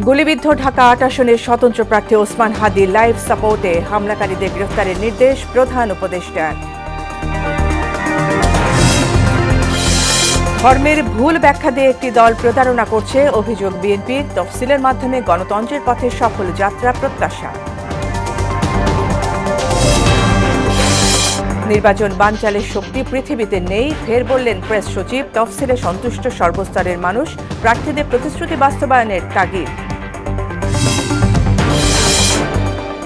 গুলিবিদ্ধ ঢাকা ৮ আসনের স্বতন্ত্র প্রার্থী ওসমান হাদি লাইভ সাপোর্টে হামলাকারীদের গ্রেফতারের নির্দেশ প্রধান উপদেষ্টার। ধর্মের ভুল ব্যাখ্যা দিয়ে একটি দল প্রতারণা করছে, অভিযোগ বিএনপির। তফসিলের মাধ্যমে গণতন্ত্রের পথে সফল যাত্রা প্রত্যাশা। নির্বাচন বানচালের শক্তি পৃথিবীতে নেই, ফের বললেন প্রেস সচিব। তফসিলে সন্তুষ্ট সর্বস্তরের মানুষ, প্রার্থীদের প্রতিশ্রুতি বাস্তবায়নের তাগিদ।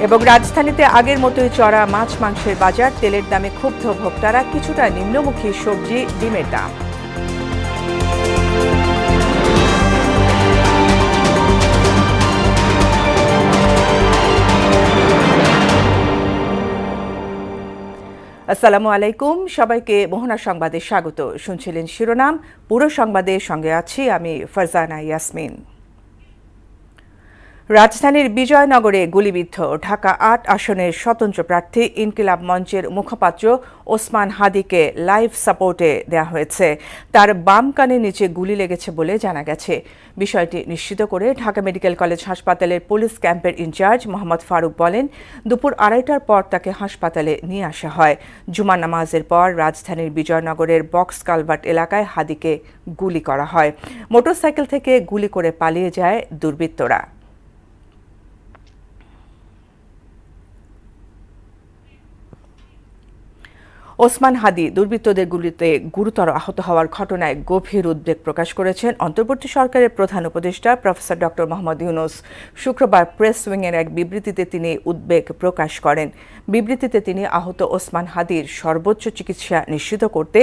এবং রাজধানীতে আগের মতোই চড়া মাছ মাংসের বাজার, তেলের দামে ক্ষুব্ধ ভোক্তারা, কিছুটা নিম্নমুখী সবজি ডিমের দাম। আসসালামু আলাইকুম, সবাইকে মোহনা সংবাদে স্বাগত। শুনছিলেন শিরোনাম, পুরো সংবাদের সঙ্গে আছি আমি ফারজানা ইয়াসমিন। রাজধানীর বিজয়নগরে গুলিবিদ্ধ ঢাকা ৮ আসনের স্বতন্ত্র প্রার্থী ইনকিলাব মঞ্চের মুখপাত্র ওসমান হাদিকে লাইভ সাপোর্টে দেওয়া হয়েছে। তার বাম কানের নিচে গুলি লেগেছে বলে জানা গেছে। বিষয়টি নিশ্চিত করে ঢাকা মেডিকেল কলেজ হাসপাতালের পুলিশ ক্যাম্পের ইনচার্জ মোহাম্মদ ফারুক বলেন, দুপুর ২:৩০টার পর তাকে হাসপাতালে নিয়ে আসা হয়। জুমা নামাজের পর রাজধানীর বিজয়নগরের বক্স কালভার্ট এলাকায় হাদিকে গুলি করা হয়। মোটরসাইকেল থেকে গুলি করে পালিয়ে যায় দুর্বৃত্তরা। ওসমান হাদি দুর্বৃত্তদের গুলিতে গুরুতর আহত হওয়ার ঘটনায় গভীর উদ্বেগ প্রকাশ করেছেন অন্তর্বর্তী সরকারের প্রধান উপদেষ্টা প্রফেসর ডক্টর মোহাম্মদ ইউনূস। শুক্রবার প্রেস উইংয়ের এক বিবৃতিতে তিনি উদ্বেগ প্রকাশ করেন। বিবৃতিতে তিনি আহত ওসমান হাদির সর্বোচ্চ চিকিৎসা নিশ্চিত করতে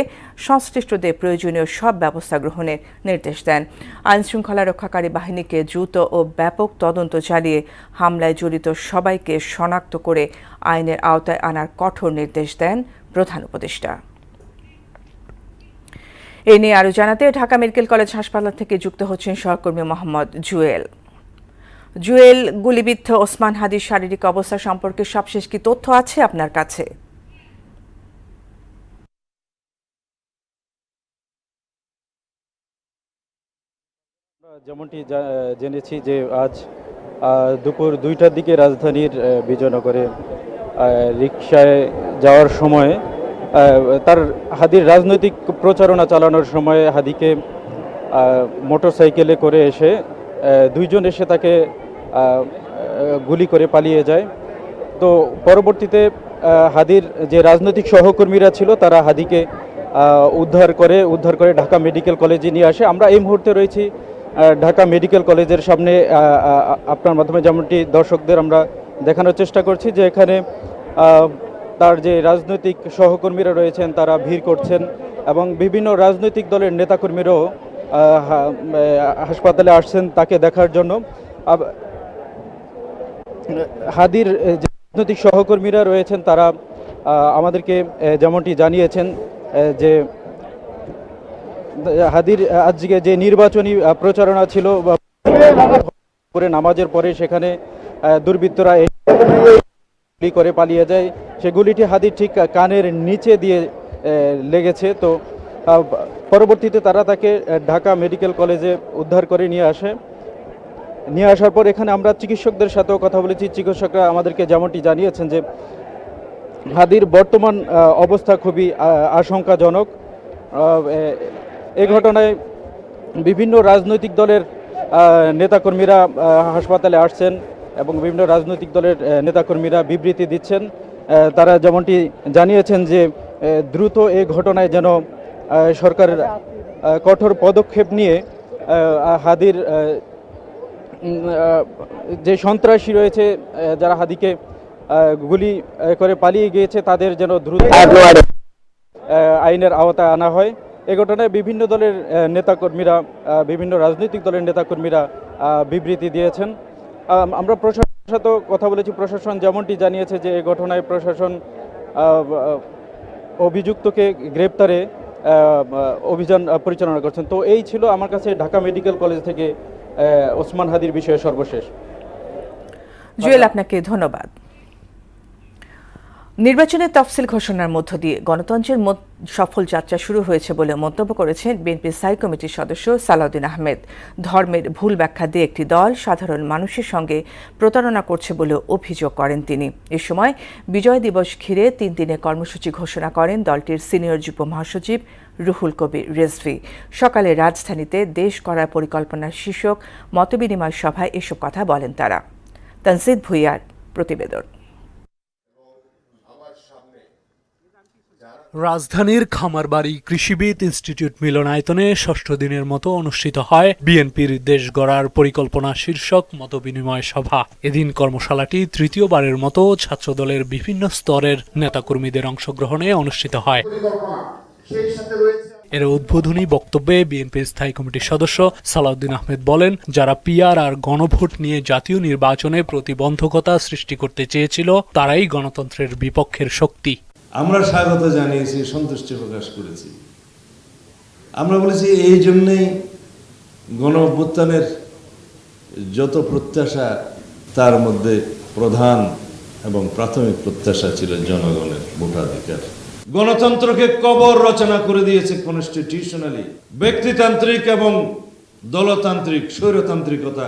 সংশ্লিষ্টদের প্রয়োজনীয় সব ব্যবস্থা গ্রহণের নির্দেশ দেন। আইনশৃঙ্খলা রক্ষাকারী বাহিনীকে দ্রুত ও ব্যাপক তদন্ত চালিয়ে হামলায় জড়িত সবাইকে শনাক্ত করে আইনের আওতায় আনার কঠোর নির্দেশ দেন প্রধান উপদেষ্টা। এ নিয়ে আরও জানাতে ঢাকা মেডিকেল কলেজ হাসপাতাল থেকে যুক্ত হচ্ছেন সহকর্মী মোহাম্মদ জুয়েল। জুয়েল, গুলিবিদ্ধ ওসমান হাদির শারীরিক অবস্থা সম্পর্কে সবশেষ কি তথ্য আছে আপনার কাছে? যেমনটি জেনেছি যে আজ দুপুর ২টার দিকে রাজধানীর বিজয়নগরে রিকশায় যাওয়ার সময় তার হাদির রাজনৈতিক প্রচারণা চালানোর সময় হাদিকে মোটরসাইকেলে করে এসে দুইজন এসে তাকে গুলি করে পালিয়ে যায়। তো পরবর্তীতে হাদির যে রাজনৈতিক সহকর্মীরা ছিল তারা হাদিকে উদ্ধার করে ঢাকা মেডিকেল কলেজে নিয়ে আসে। আমরা এই মুহূর্তে রয়েছি ঢাকা মেডিকেল কলেজের সামনে। আপনার মাধ্যমে যেমনটি দর্শকদের আমরা দেখানোর চেষ্টা করছি যে এখানে তার যে রাজনৈতিক সহকর্মীরা রয়েছেন তারা ভিড় করছেন এবং বিভিন্ন রাজনৈতিক দলের নেতাকর্মীরাও হাসপাতালে আসছেন তাকে দেখার জন্য। হাদির যে রাজনৈতিক সহকর্মীরা রয়েছেন তারা আমাদেরকে যেমনটি জানিয়েছেন যে হাদির আজকে যে নির্বাচনী প্রচারণা ছিল করে নামাজের পরে সেখানে দুর্বৃত্তরা গুলি করে পালিয়ে যায়। সেগুলিটি হাদির ঠিক কানের নিচে দিয়ে লেগেছে। তো পরবর্তীতে তারা তাকে ঢাকা মেডিকেল কলেজে উদ্ধার করে নিয়ে আসার পর এখানে আমরা চিকিৎসকদের সাথেও কথা বলেছি। চিকিৎসকরা আমাদেরকে যেমনটি জানিয়েছেন যে হাদির বর্তমান অবস্থা খুবই আশঙ্কাজনক। এই ঘটনায় বিভিন্ন রাজনৈতিক দলের নেতাকর্মীরা হাসপাতালে আসছেন এবং বিভিন্ন রাজনৈতিক দলের নেতাকর্মীরা বিবৃতি দিচ্ছেন। তারা যেমনটি জানিয়েছেন যে দ্রুত এই ঘটনায় যেন সরকারের কঠোর পদক্ষেপ নিয়ে হাদির যে সন্ত্রাসী রয়েছে যারা হাদিকে গুলি করে পালিয়ে গিয়েছে তাদের যেন দ্রুত আইনের আওতায় আনা হয়। এ ঘটনায় বিভিন্ন দলের নেতাকর্মীরা বিভিন্ন রাজনৈতিক দলের নেতাকর্মীরা বিবৃতি দিয়েছেন। আমরা প্রশাসনের সাথেও কথা বলেছি। প্রশাসন যেমনটি জানিয়েছে যে এই ঘটনায় প্রশাসন অভিযুক্তকে গ্রেপ্তারে অভিযান পরিচালনা করছেন। তো এই ছিল আমার কাছে ঢাকা মেডিকেল কলেজ থেকে ওসমান হাদির বিষয়ে সর্বশেষ। জুয়েল, আপনাকে ধন্যবাদ। নির্বাচনের তফসিল ঘোষণার মধ্য দিয়ে গণতন্ত্রের সফল যাত্রা শুরু হয়েছে বলে মন্তব্য করেছেন বিএনপির স্থায়ী কমিটির সদস্য সালাউদ্দিন আহমেদ। ধর্মের ভুল ব্যাখ্যা দিয়ে একটি দল সাধারণ মানুষের সঙ্গে প্রতারণা করছে বলে অভিযোগ করেন তিনি। এ সময় বিজয় দিবস ঘিরে 3 দিনের কর্মসূচি ঘোষণা করেন দলটির সিনিয়র যুগ্ম মহাসচিব রুহুল কবির রিজভী। সকালে রাজধানীতে দেশ গড়ার পরিকল্পনার শীর্ষক মতবিনিময় সভায় এসব কথা বলেন তারা। তানজিদ ভুঁইয়ার প্রতিবেদন। রাজধানীর খামারবাড়ি কৃষিবিদ ইনস্টিটিউট মিলনায়তনে 6ষ্ঠ দিনের মতো অনুষ্ঠিত হয় বিএনপির দেশ গড়ার পরিকল্পনা শীর্ষক মতবিনিময় সভা। এদিন কর্মশালাটি তৃতীয়বারের মতো ছাত্রদলের বিভিন্ন স্তরের নেতাকর্মীদের অংশগ্রহণে অনুষ্ঠিত হয়। এর উদ্বোধনী বক্তব্যে বিএনপির স্থায়ী কমিটির সদস্য সালাউদ্দিন আহমেদ বলেন, যারা পিআর আর গণভোট নিয়ে জাতীয় নির্বাচনে প্রতিবন্ধকতা সৃষ্টি করতে চেয়েছিল তারাই গণতন্ত্রের বিপক্ষের শক্তি। আমরা স্বাগত জানিয়েছি, সন্তুষ্টি প্রকাশ করেছি। আমরা বলেছি এই জন্যেই গণ অভ্যুত্থানের যত প্রত্যাশা তার মধ্যে প্রধান এবং প্রাথমিক প্রত্যাশা ছিল জনগণের ভোটাধিকার। গণতন্ত্রকে কবর রচনা করে দিয়েছে কনস্টিটিউশনালি। ব্যক্তিতান্ত্রিক এবং দলতান্ত্রিক স্বৈরতান্ত্রিকতা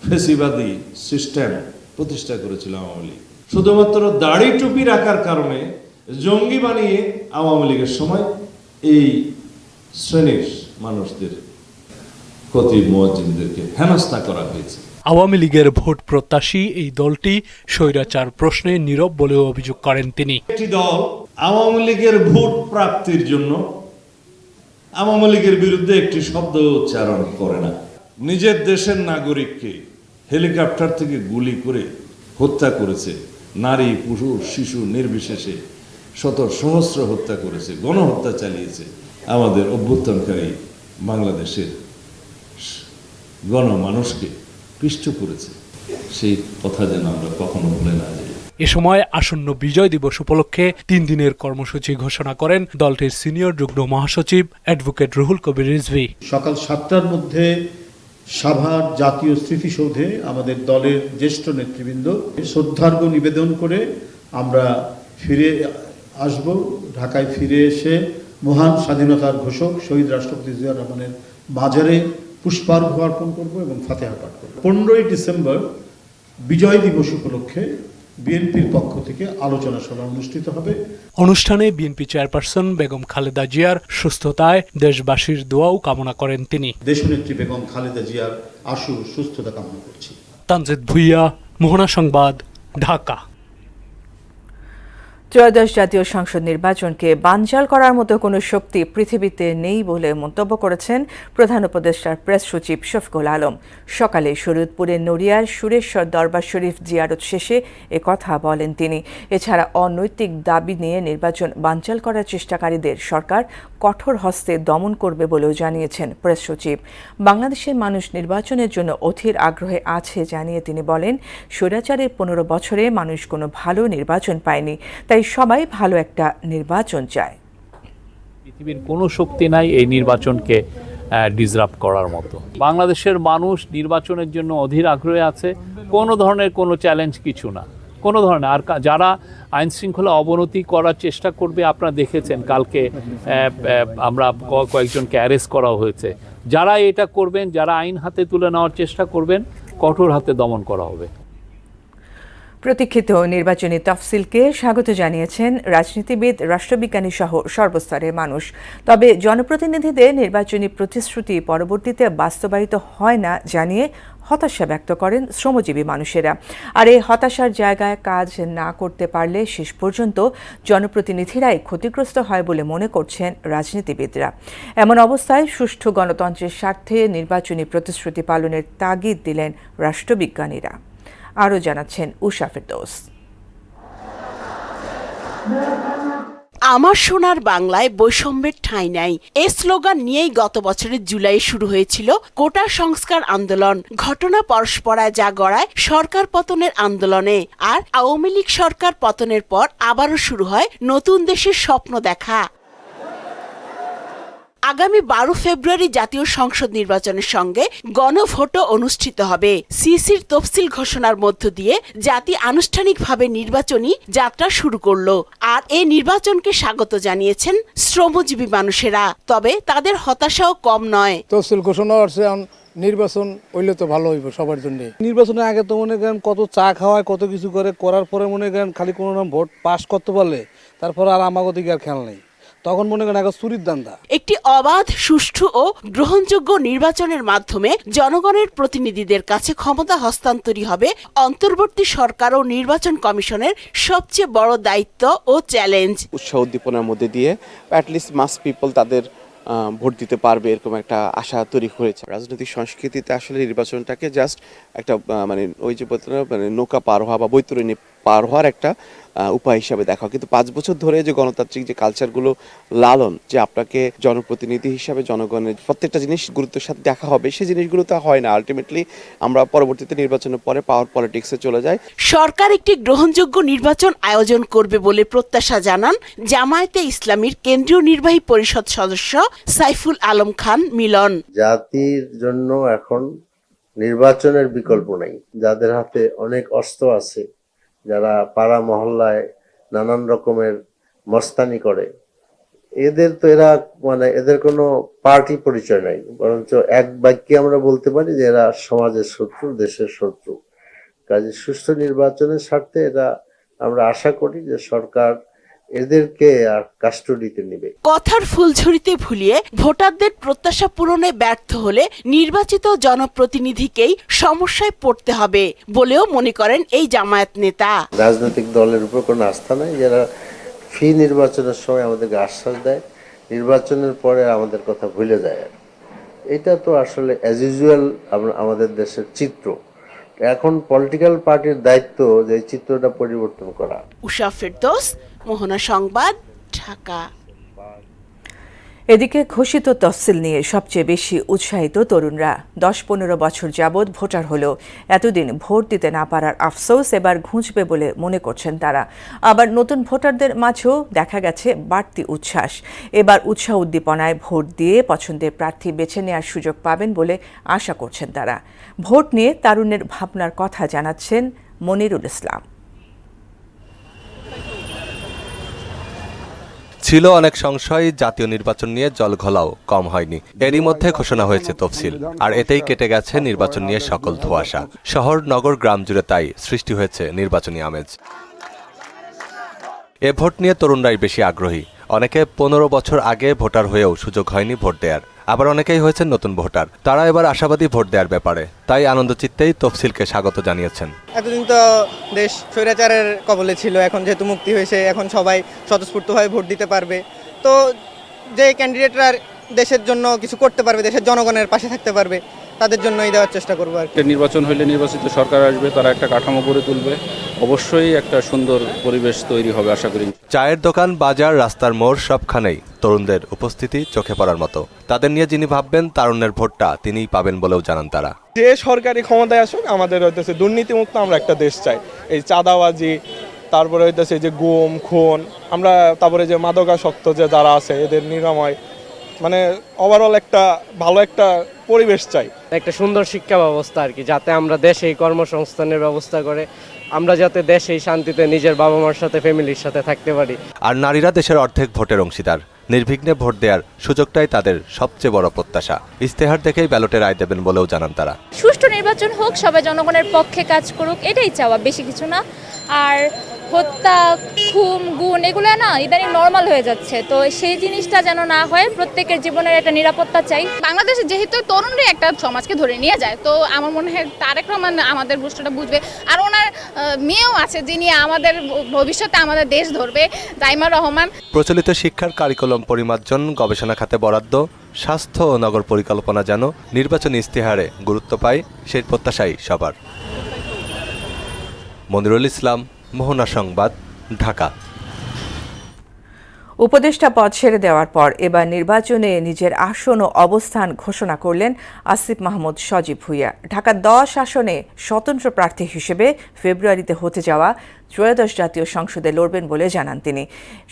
ফেসিবাদী সিস্টেম প্রতিষ্ঠা করেছিল আওয়ামী লীগ। শুধুমাত্র দাড়ি টুপি রাখার কারণে জঙ্গি বানিয়ে আওয়ামী লীগের সময় এই শ্রেণীর মানুষদের খতিব মুয়াজ্জিনদেরকে হেনস্থা করা হয়েছে। আওয়ামী লীগের ভোট প্রত্যাশী এই দলটি স্বৈরাচার প্রশ্নে নীরব বলেও অভিযোগ করেন তিনি। একটি দল আওয়ামী লীগের ভোট প্রাপ্তির জন্য আওয়ামী লীগের বিরুদ্ধে একটি শব্দ উচ্চারণ করে না। নিজের দেশের নাগরিককে হেলিকপ্টার থেকে গুলি করে হত্যা করেছে, নারী পুরুষ শিশু নির্বিশেষে শত সহস্র হত্যা করেছে, গণহত্যা চালিয়েছে। আমাদের অভ্যুত্থানকারী বাংলাদেশের গণমানুষকে পিষ্ট করেছে। সেই কথা যেন আমরা কখনো ভুলে না যাই। এ সময় আসন্ন বিজয় দিবস উপলক্ষে 3 দিনের কর্মসূচি ঘোষণা করেন দলটির সিনিয়র যুগ্ম মহাসচিব অ্যাডভোকেট রুহুল কবির রিজভী। সকাল 7টার মধ্যে সাভার জাতীয় স্মৃতিসৌধে আমাদের দলের জ্যেষ্ঠ নেতৃবৃন্দ শ্রদ্ধার্ঘ নিবেদন করে আমরা ফিরে আসব। ঢাকায় ফিরে এসে মহান স্বাধীনতার ঘোষক শহীদ রাষ্ট্রপতি জিয়াউর রহমানের মাজারে পুষ্পার্ঘ্য অর্পণ করব এবং ফাতেহা পাঠ করব। 15ই ডিসেম্বর বিজয় দিবস উপলক্ষে বিএনপির পক্ষ থেকে আলোচনা সভা অনুষ্ঠিত হবে। অনুষ্ঠানে বিএনপি চেয়ারপারসন বেগম খালেদা জিয়ার সুস্থতায় দেশবাসীর দোয়াও কামনা করেন তিনি। দেশনেত্রী বেগম খালেদা জিয়ার আশু সুস্থতা কামনা করছি। তানজিদ ভুঁইয়া, মোহনা সংবাদ, ঢাকা। ত্রয়োদশ জাতীয় সংসদ নির্বাচনকে বানচাল করার মতো কোনো শক্তি পৃথিবীতে নেই বলে মন্তব্য করেছেন প্রধান উপদেষ্টার প্রেস সচিব শফিকুল আলম। সকালে শরীয়তপুরের নড়িয়ার সুরেশ্বর দরবার শরীফ জিয়ারত শেষে একথা বলেন তিনি। এছাড়া অনৈতিক দাবি নিয়ে নির্বাচন বানচাল করার চেষ্টাকারীদের সরকার কঠোর হস্তে দমন করবে বলেও জানিয়েছেন প্রেস সচিব। বাংলাদেশের মানুষ নির্বাচনের জন্য অধীর আগ্রহে আছে জানিয়ে তিনি বলেন, স্বৈরাচারের 15 বছরে মানুষ কোনো ভালো নির্বাচন পায়নি, তাই সবাই ভালো একটা নির্বাচন চায়। পৃথিবীর কোনো শক্তি নাই এই নির্বাচনকে ডিসরাপ্ট করার মতো। বাংলাদেশের মানুষ নির্বাচনের জন্য অধীর আগ্রহে আছে। কোনো ধরনের কোনো চ্যালেঞ্জ কিছু না, কোনো ধরনের। আর যারা আইন শৃঙ্খলা অবনতি করার চেষ্টা করবে, আপনারা দেখেছেন কালকে আমরা কয়েকজনকে অ্যারেস্ট করা হয়েছে। যারা এটা করবেন, যারা আইন হাতে তুলে নেওয়ার চেষ্টা করবেন, কঠোর হাতে দমন করা হবে। প্রতীক্ষিত নির্বাচনী তফসিলকে স্বাগত জানিয়েছেন রাজনীতিবিদ, রাষ্ট্রবিজ্ঞানী সহ সর্বস্তরের মানুষ। তবে জনপ্রতিনিধিদের নির্বাচনী প্রতিশ্রুতি পরবর্তীতে বাস্তবায়িত হয় না জানিয়ে হতাশা ব্যক্ত করেন শ্রমজীবী মানুষেরা। আর এই হতাশার জায়গায় কাজ না করতে পারলে শেষ পর্যন্ত জনপ্রতিনিধিরাই ক্ষতিগ্রস্ত হয় বলে মনে করছেন রাজনীতিবিদরা। এমন অবস্থায় সুষ্ঠু গণতন্ত্রের স্বার্থে নির্বাচনী প্রতিশ্রুতি পালনের তাগিদ দিলেন রাষ্ট্রবিজ্ঞানীরা। আরও জানাচ্ছেন উষা ফেরদৌস। আমার সোনার বাংলায় বৈষম্যের ঠাঁই নাই, এই স্লোগান নিয়েই গত বছরের জুলাই শুরু হয়েছিল কোটা সংস্কার আন্দোলন। ঘটনা পরস্পরায় যা গড়ায় সরকার পতনের আন্দোলনে। আর আওয়ামী লীগ সরকার পতনের পর আবারও শুরু হয় নতুন দেশের স্বপ্ন দেখা। আগামী 12 ফেব্রুয়ারি জাতীয় সংসদ নির্বাচনের সঙ্গে গণভোটও অনুষ্ঠিত হবে। সিসির তফসিল ঘোষণার মধ্য দিয়ে জাতি আনুষ্ঠানিকভাবে নির্বাচনী যাত্রা শুরু করলো। আর এই নির্বাচনকে স্বাগত জানিয়েছেন শ্রমজীবী মানুষেরা। তবে তাদের হতাশাও কম নয়। তফসিল ঘোষণা হচ্ছে, নির্বাচন হইলে তো ভালো হইব সবার জন্য। নির্বাচনের আগে তো মনে করেন কত চা খাওয়ায়, কত কিছু করার পরে মনে করেন খালি কোনো নাম ভোট পাস করতে পারলে তারপর আর আমাকে দিকে আর খেয়াল নেই, তখন মনে করেন আগে চুরির দান্দা। একটি অবাধ, সুষ্ঠু ও গ্রহণযোগ্য নির্বাচনের মাধ্যমে জনগণের প্রতিনিধিদের কাছে ক্ষমতা হস্তান্তরই হবে অন্তর্বর্তী সরকার ও নির্বাচন কমিশনের সবচেয়ে বড় দায়িত্ব ও চ্যালেঞ্জ। উৎসাহ উদ্দীপনার মধ্যে দিয়ে অ্যাটলিস্ট মাস পিপল তাদের ভোট দিতে পারবে এরকম একটা আশা তৈরি করেছে। রাজনৈতিক সংস্কৃতিতে আসলে নির্বাচনটাকে জাস্ট একটা মানে ওই যে মানে নৌকা পার হওয়া বা বৈতরণী পার হওয়ার একটা উপায় হিসাবে দেখা, কিন্তু 5 বছর ধরে যে গণতান্ত্রিক যে কালচারগুলো লালন, যে আপনাকে জনপ্রতিনিধি হিসাবে জনগণের প্রত্যেকটা জিনিস গুরুত্বের সাথে দেখা হবে, সেই জিনিসগুলো তো হয় না। আলটিমেটলি আমরা পরবর্তীতে নির্বাচনের পরে পাওয়ার পলিটিক্সে চলে যাই। সরকার একটি গ্রহণযোগ্য নির্বাচন আয়োজন করবে বলে প্রত্যাশা জানান জামায়াতে ইসলামীর কেন্দ্রীয় নির্বাহী পরিষদ সদস্য সাইফুল আলম খান মিলন। জাতির জন্য এখন নির্বাচনের বিকল্প নাই। যাদের হাতে অনেক অস্ত্র আছে, যারা পাড়া মহল্লায় নানান রকমের মস্তানি করে, এদের কোনো পার্টি পরিচয় নাই, বরঞ্চ এক বাক্যে আমরা বলতে পারি যে এরা সমাজের শত্রু, দেশের শত্রু। কাজে সুষ্ঠু নির্বাচনের স্বার্থে এরা আমরা আশা করি যে সরকার এদেরকে আর কাস্টডিতে নেবে। কথার ফুলঝুরিতে ভুলিয়ে ভোটারদের প্রত্যাশা পূরণে ব্যর্থ হলে নির্বাচিত জনপ্রতিনিধিকেই সমস্যায় পড়তে হবে বলেও মনে করেন এই জামায়াত নেতা। রাজনৈতিক দলের উপর কোনো আস্থা নাই, যারা ফি নির্বাচনের সময় আমাদেরকে আশ্বাস দেয়, নির্বাচনের পরে আমাদের কথা ভুলে যায়। এটা তো আসলে অ্যাজ ইউজুয়াল আমাদের দেশের চিত্র। এখন পলিটিক্যাল পার্টির দায়িত্ব যে চিত্রটা পরিবর্তন করা। উষা ফেরদৌস, মোহনা সংবাদ, ঢাকা। এদিকে ঘোষিত তফসিল নিয়ে সবচেয়ে বেশি উৎসাহিত তরুণরা। 10-15 বছর যাবৎ ভোটার হলেও এতদিন ভোট দিতে না পারার আফসোস এবার ঘুঁচবে বলে মনে করছেন তারা। আবার নতুন ভোটারদের মাঝেও দেখা গেছে বাড়তি উচ্ছ্বাস। এবার উৎসাহ উদ্দীপনায় ভোট দিয়ে পছন্দের প্রার্থী বেছে নেওয়ার সুযোগ পাবেন বলে আশা করছেন তারা। ভোট নিয়ে তারুণ্যের ভাবনার কথা জানাচ্ছেন মনিরুল ইসলাম। ছিল অনেক সংশয়, জাতীয় নির্বাচন নিয়ে জলঘোলাও কম হয়নি। এরই মধ্যে ঘোষণা হয়েছে তফসিল, আর এতেই কেটে গেছে নির্বাচন নিয়ে সকল ধোঁয়াশা। শহর, নগর, গ্রাম জুড়ে তাই সৃষ্টি হয়েছে নির্বাচনী আমেজ। এ ভোট নিয়ে তরুণরাই বেশি আগ্রহী। অনেকে 15 বছর আগে ভোটার হয়েও সুযোগ হয়নি ভোট দেওয়ার, আবার অনেকেই হয়েছেন নতুন ভোটার। তারা এবার আশাবাদী ভোট দেওয়ার ব্যাপারে, তাই আনন্দ চিত্তেই তফসিলকে স্বাগত জানিয়েছেন। এতদিন তো দেশ স্বৈরাচারের কবলে ছিল, এখন যেহেতু মুক্তি হয়েছে, এখন সবাই স্বতঃস্ফূর্তভাবে ভোট দিতে পারবে। তো যে ক্যান্ডিডেটরা দেশের জন্য কিছু করতে পারবে, দেশের জনগণের পাশে থাকতে পারবে, তাদের জন্যই দেওয়ার চেষ্টা করবো আর কি। নির্বাচন হলে নির্বাচিত সরকার আসবে, তারা একটা কাঠামো গড়ে তুলবে, অবশ্যই একটা সুন্দর পরিবেশ তৈরি হবে আশা করি। চায়ের দোকান, বাজার, রাস্তার মোড় সবখানেই তরুণদের উপস্থিতি চোখে পড়ার মতো। তাদের নিয়ে যিনি ভাববেন তারুণ্যের ভোটটা তিনিই পাবেন বলেও জানান তারা। যে সরকারি ক্ষমতায় আসুক, আমাদের হইতেছে দুর্নীতিমুক্ত আমরা একটা দেশ চাই। এই চাঁদাবাজি, তারপরে হইতেছে যে গুম খুন, আমরা তারপরে যে মাদকাসক্ত যে যারা আছে এদের নিরাময়, মানে ওভারঅল একটা ভালো একটা পরিবেশ চাই। একটা সুন্দর শিক্ষা ব্যবস্থা আর কি, যাতে আমরা দেশেই কর্মসংস্থানের ব্যবস্থা করে আমরা যাতে দেশেই শান্তিতে নিজের বাবা মার সাথে, ফ্যামিলির সাথে থাকতে পারি। আর নারীরা দেশের অর্ধেক ভোটের অংশীদার। নির্বিঘ্নে ভোট দেওয়ার সুযোগটাই তাদের সবচেয়ে বড় প্রত্যাশা। ইস্তেহার দেখেই ব্যালটে রায় দেবেন বলেও জানান তারা। সুষ্ঠু নির্বাচন হোক, সবাই জনগণের পক্ষে কাজ করুক, এটাই চাওয়া, বেশি কিছু না। আর হত্যা, খুন, গুণ এগুলো না ইদানিং নর্মাল হয়ে যাচ্ছে, তো সেই জিনিসটা যেন না হয়। প্রত্যেকের জীবনের একটা নিরাপত্তা চাই। বাংলাদেশে যেহেতু তরুণরা একটা সমাজকে ধরে নিয়ে যায়, তো আমার মনে হয় তারেক রহমান আমাদের বুঝটা বুঝবে। আর ওনার মেয়েও আছে যিনি আমাদের ভবিষ্যতে আমাদের দেশ ধরবে, জাইমা রহমান। প্রচলিত শিক্ষার কারিকুলাম পরিমার্জন, গবেষণা খাতে বরাদ্দ, স্বাস্থ্য ও নগর পরিকল্পনা যেন নির্বাচনী ইস্তেহারে গুরুত্ব পায়, সেই প্রত্যাশাই সবার। মনিরুল ইসলাম, মোহনা সংবাদ, ঢাকা। উপদেষ্টা পদ ছেড়ে দেওয়ার পর এবার নির্বাচনে নিজের আসন ও অবস্থান ঘোষণা করলেন আসিফ মাহমুদ সজীব ভুঁইয়া। ঢাকা 10 আসনে স্বতন্ত্র প্রার্থী হিসেবে ফেব্রুয়ারিতে হতে যাওয়া ত্রয়োদশ জাতীয় সংসদে লড়বেন বলে জানান তিনি।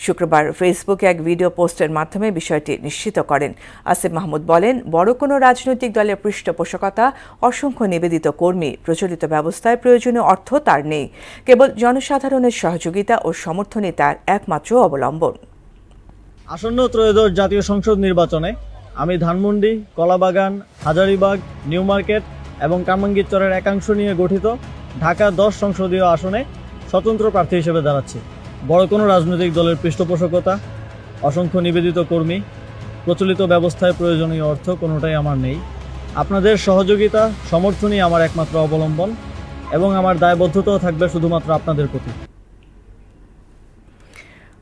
শুক্রবার ফেসবুকে এক ভিডিও পোস্টের মাধ্যমে বিষয়টি নিশ্চিত করেন। আসিফ মাহমুদ বলেন, বড় কোনো রাজনৈতিক দলের পৃষ্ঠপোষকতা, অসংখ্য নিবেদিত কর্মী, প্রচলিত ব্যবস্থায় প্রয়োজনীয় অর্থ তার নেই। কেবল জনসাধারণের সহযোগিতা ও সমর্থনই তার একমাত্র অবলম্বন। আসন্ন ত্রয়োদশ জাতীয় সংসদ নির্বাচনে আমি ধানমন্ডি, কলাবাগান, হাজারীবাগ, নিউ মার্কেট এবং কামরাঙ্গীরচরের একাংশ নিয়ে গঠিত ঢাকা 10 সংসদীয় আসনে স্বতন্ত্র প্রার্থী হিসেবে দাঁড়াচ্ছি। বড় কোনো রাজনৈতিক দলের পৃষ্ঠপোষকতা, অসংখ্য নিবেদিত কর্মী, প্রচলিত ব্যবস্থায় প্রয়োজনীয় অর্থ কোনোটাই আমার নেই। আপনাদের সহযোগিতা, সমর্থনই আমার একমাত্র অবলম্বন এবং আমার দায়বদ্ধতাও থাকবে শুধুমাত্র আপনাদের প্রতি।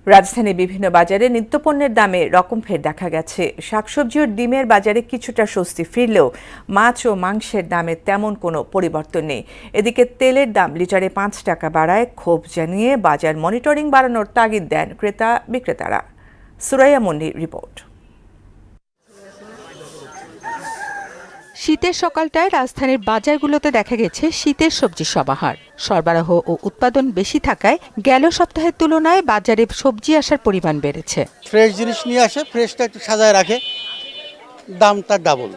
রাজধানীর বিভিন্ন বাজারে নিত্যপণ্যের দামে রকমফের দেখা গেছে। শাকসবজি ও ডিমের বাজারে কিছুটা স্বস্তি ফিরলেও মাছ ও মাংসের দামে তেমন কোনো পরিবর্তন নেই। এদিকে তেলের দাম লিটারে 5 টাকা বাড়ায় ক্ষোভ জানিয়ে বাজার মনিটরিং বাড়ানোর তাগিদ দেন ক্রেতা বিক্রেতারা। সুরাইয়া মন্ডির রিপোর্ট। শীতের সকালটায় রাজধানীর বাজারগুলোতে দেখা গেছে শীতের সবজির সমাহার। সরবরাহ ও উৎপাদন বেশি থাকায় গেল সপ্তাহের তুলনায় বাজারে সবজি আসার পরিমাণ বেড়েছে। ফ্রেশ জিনিস নিয়ে আসে, ফ্রেশটা একটু সাজায় রাখে, দামটা ডাবল।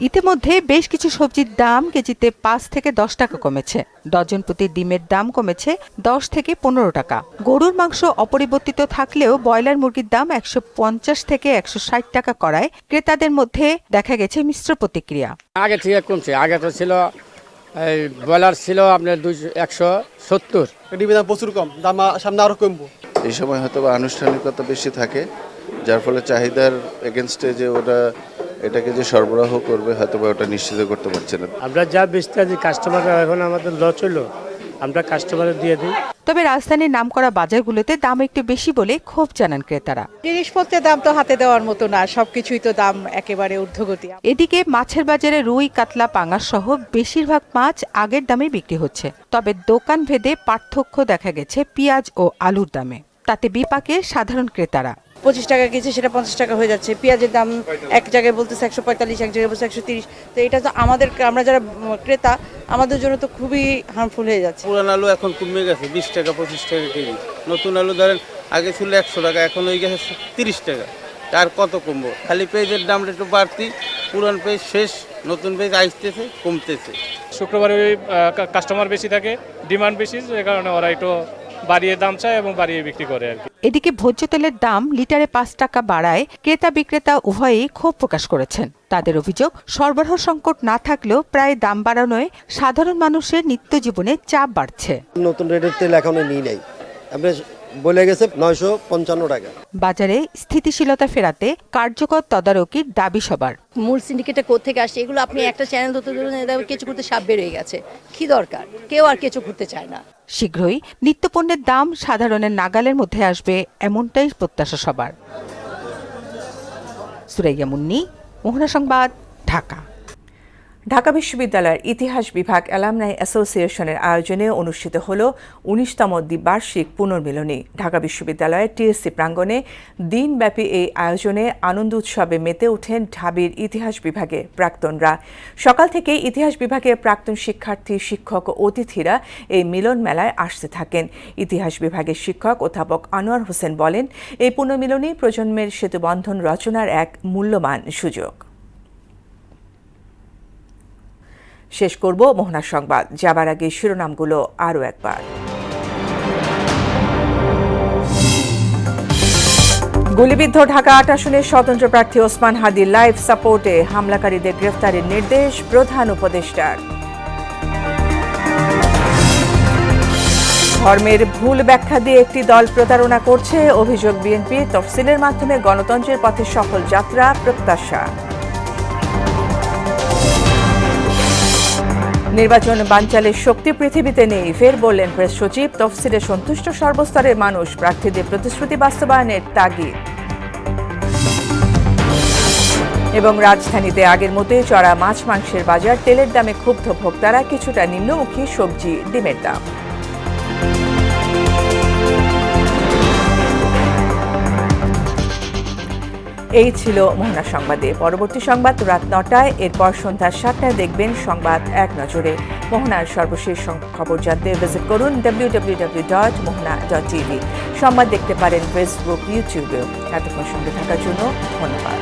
ইতিমধ্যে বেশ কিছু সবজির দাম কেজিতে 5 থেকে 10 টাকা কমেছে। ডজন প্রতি ডিমের দাম কমেছে 10 থেকে 15 টাকা। গরুর মাংস অপরিবর্তিত থাকলেও ব্রয়লার মুরগির দাম 150 থেকে 160 টাকা করায় ক্রেতাদের মধ্যে দেখা গেছে মিশ্র প্রতিক্রিয়া। আগে থেকে কমছে, আগে তো ছিল ব্রয়লার ছিল আপনার 170, ডিমের দাম প্রচুর কম, দাম সামনে আরো কমবো। এই সময় হয়তো আনুষ্ঠানিকতা বেশি থাকে, যার ফলে চাহিদার এগেনস্টে যে এটাকে যে সরবরাহ করবে হয়তো বা ওটা নিশ্চিত করতে পারছে না। আমরা যা বেচতে আছি কাস্টমাররা এখন আমাদের লস হলো, আমরা কাস্টমারের দিয়ে দিই। তবে রাজধানীর নামকরা বাজারগুলোতে দাম একটু বেশি বলে ক্ষোভ জানান ক্রেতারা। জিনিসপত্রের দাম তো হাতে দেওয়ার মতো না, সবকিছুই তো দাম একেবারে ঊর্ধ্বগতি। এদিকে মাছের বাজারে রুই, কাতলা, পাঙাশ সহ বেশিরভাগ মাছ আগের দামে বিক্রি হচ্ছে। তবে দোকান ভেদে পার্থক্য দেখা গেছে পেঁয়াজ ও আলুর দামে। তাতে বিপাকে সাধারণ ক্রেতারা। 25 টাকা কেজি সেটা 50 টাকা হয়ে যাচ্ছে। পেঁয়াজের দাম এক জায়গায় বলতেছে 145, এক জায়গায় বলছে 130। তো এটা তো আমরা যারা ক্রেতা আমাদের জন্য তো খুবই হার্মফুল হয়ে যাচ্ছে। পুরান আলু এখন কমে গেছে 20 টাকা 25 টাকা কেজি। নতুন আলু ধরেন আগে ছিল 100 টাকা, এখন হয়ে গেছে 30 টাকা। তার কত কমবো? খালি পেঁয়াজের দামটা একটু বাড়তি, পুরান পেঁয়াজ শেষ, নতুন পেঁয়াজ আসতেছে কমতেছে। শুক্রবারে কাস্টমার বেশি থাকে, ডিমান্ড বেশি, যে কারণে ওরা একটু বাড়িয়ে দাম চায় এবং বাড়িয়ে বিক্রি করে আর কি। এদিকে ভোজ্য তেলের দাম লিটারে 5 টাকা বাড়ায় ক্রেতা বিক্রেতা উভয়ই ক্ষোভ প্রকাশ করেছেন। তাদের অভিযোগ, সরবরাহ সংকট না থাকলেও প্রায় দাম বাড়ানোয় সাধারণ মানুষের নিত্য জীবনে চাপ বাড়ছে। নতুন রেটের তেল এখনো নিই নাই, আমরা বলে গেছে 955 টাকা। বাজারে স্থিতিশীলতা ফেরাতে কার্যকর তদারকির দাবি সবার। মূল সিন্ডিকেটটা কোত্থেকে আসছে এগুলো আপনি একটা চ্যানেল ধরতে ধরুন, কেঁচো করতে সাপ বের হয়ে গেছে, কি দরকার? কেউ আর কেঁচো করতে চায় না। শীঘ্রই নিত্যপণ্যের দাম সাধারণের নাগালের মধ্যে আসবে, এমনটাই প্রত্যাশা সবার। সুরাইয়া মুন্নি, মোহনা সংবাদ, ঢাকা। ঢাকা বিশ্ববিদ্যালয়ের ইতিহাস বিভাগ অ্যালামনাই অ্যাসোসিয়েশনের আয়োজনে অনুষ্ঠিত হল 19তম দ্বিবার্ষিক পুনর্মিলনী। ঢাকা বিশ্ববিদ্যালয়ের টিএসসি প্রাঙ্গণে দিনব্যাপী এই আয়োজনে আনন্দ উৎসবে মেতে ওঠেন ঢাবির ইতিহাস বিভাগের প্রাক্তনরা। সকাল থেকেই ইতিহাস বিভাগের প্রাক্তন শিক্ষার্থী, শিক্ষক ও অতিথিরা এই মিলন মেলায় আসতে থাকেন। ইতিহাস বিভাগের শিক্ষক অধ্যাপক আনোয়ার হোসেন বলেন, এই পুনর্মিলনী প্রজন্মের সেতুবন্ধন রচনার এক মূল্যবান সুযোগ। শেষ করব মোহনা সংবাদ, যাবার আগে শিরোনামগুলো আরও একবার। গুলিবিদ্ধ ঢাকা 8 আসনের স্বতন্ত্র প্রার্থী ওসমান হাদির লাইভ সাপোর্টে হামলাকারীদের গ্রেফতারের নির্দেশ প্রধান উপদেষ্টার। ধর্মের ভুল ব্যাখ্যা দিয়ে একটি দল প্রতারণা করছে, অভিযোগ বিএনপি। তফসিলের মাধ্যমে গণতন্ত্রের পথে সফল যাত্রা প্রত্যাশা। নির্বাচন বানচালের শক্তি পৃথিবীতে নেই, ফের বললেন প্রেস সচিব। তফসিলে সন্তুষ্ট সর্বস্তরের মানুষ, প্রার্থীদের প্রতিশ্রুতি বাস্তবায়নের তাগিদ। এবং রাজধানীতে আগের মতোই চড়া মাছ মাংসের বাজার, তেলের দামে ক্ষুব্ধ ভোক্তারা, কিছুটা নিম্নমুখী সবজি, ডিমের দাম। এই ছিল মোহনা সংবাদে। পরবর্তী সংবাদ রাত 9টায়, এরপর সন্ধ্যা 7টায় দেখবেন সংবাদ এক নজরে। মোহনার সর্বশেষ খবর জানতে ভিজিট করুন www.mohana.tv। সংবাদ দেখতে পারেন ফেসবুক, ইউটিউবেও। এতক্ষণ সঙ্গে থাকার জন্য ধন্যবাদ।